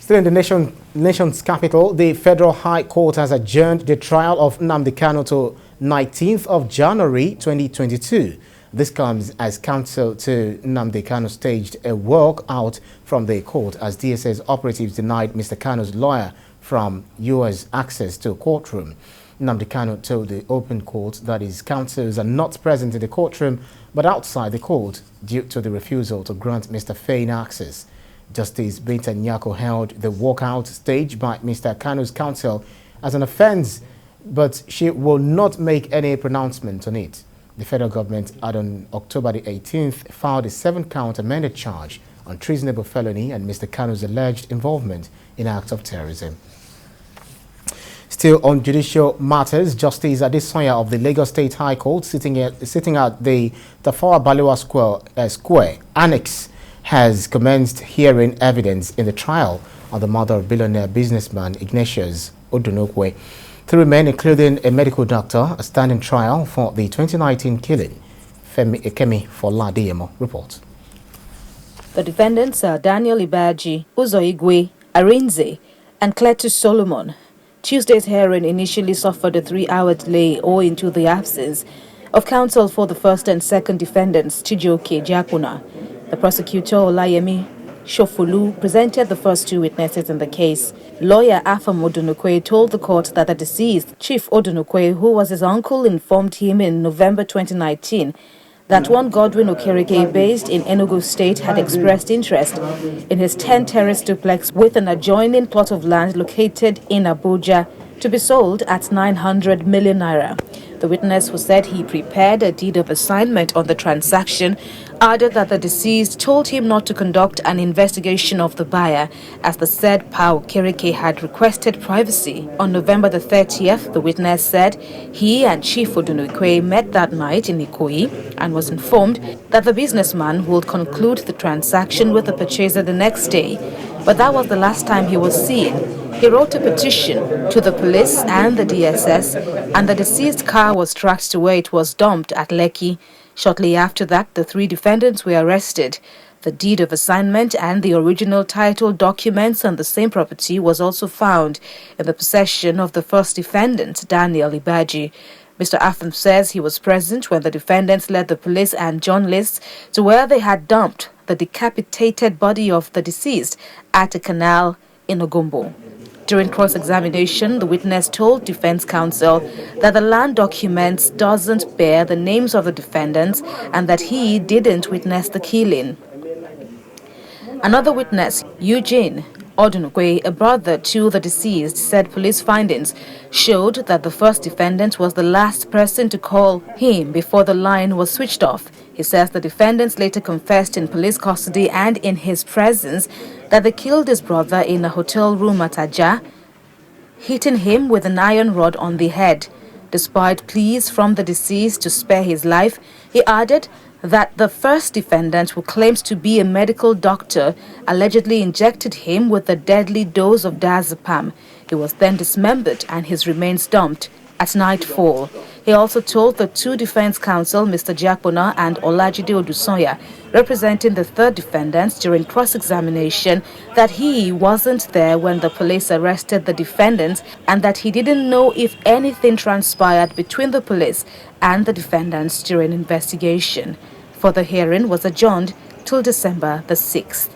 Still in the nation's capital, the Federal High Court has adjourned the trial of Nnamdi Kanu to 19th of January 2022. This comes as counsel to Nnamdi Kanu staged a walk-out from the court as DSS operatives denied Mr. Kanu's lawyer from US access to a courtroom. Nnamdi Kanu told the open court that his counsels are not present in the courtroom but outside the court due to the refusal to grant Mr. Fain access. Justice Binta Nyako held the walkout staged by Mr. Kanu's counsel as an offense, but she will not make any pronouncement on it. The federal government had on October the 18th filed a 7-count amended charge on treasonable felony and Mr. Kanu's alleged involvement in acts of terrorism. Still on judicial matters, Justice Adesanya of the Lagos State High Court sitting at the Tafawa balewa Square annex has commenced hearing evidence in the trial on the mother of billionaire businessman Ignatius Odunukwe. 3 men, including a medical doctor, are standing trial for the 2019 killing. Femi Foladeyemo reports. The defendants are Daniel Ibaji, Uzoigwe, Arinze, and Cletus Solomon. Tuesday's hearing initially suffered a 3-hour delay owing to the absence of counsel for the first and second defendants, Chijioke Jakuna. The prosecutor, Olayemi Shofulu, presented the first 2 witnesses in the case. Lawyer Afam Odunukwe told the court that the deceased, Chief Odunukwe, who was his uncle, informed him in November 2019 that one Godwin Okereke, based in Enugu State, had expressed interest in his 10-terrace duplex with an adjoining plot of land located in Abuja to be sold at 900 million naira. The witness, who said he prepared a deed of assignment on the transaction, added that the deceased told him not to conduct an investigation of the buyer as the said Pao Okereke had requested privacy. On November the 30th, the witness said he and Chief Odunukwe met that night in Ikoyi and was informed that the businessman would conclude the transaction with the purchaser the next day, but that was the last time he was seen. He wrote a petition to the police and the DSS, and the deceased car was tracked to where it was dumped at Lekki. Shortly after that, the 3 defendants were arrested. The deed of assignment and the original title documents on the same property was also found in the possession of the first defendant, Daniel Ibaji. Mr. Afam says he was present when the defendants led the police and journalists to where they had dumped the decapitated body of the deceased at a canal in Ogumbo. During cross-examination, the witness told defense counsel that the land documents doesn't bear the names of the defendants and that he didn't witness the killing. Another witness, Eugene Odunukwe, a brother to the deceased, said police findings showed that the first defendant was the last person to call him before the line was switched off. He says the defendants later confessed in police custody and in his presence that they killed his brother in a hotel room at Ajah, hitting him with an iron rod on the head. Despite pleas from the deceased to spare his life, he added that the first defendant, who claims to be a medical doctor, allegedly injected him with a deadly dose of diazepam. He was then dismembered and his remains dumped at nightfall. He also told the 2 defense counsel, Mr. Jakuna and Olajide Odusonya, representing the 3rd defendants during cross-examination, that he wasn't there when the police arrested the defendants and that he didn't know if anything transpired between the police and the defendants during investigation. Further hearing was adjourned till December the 6th.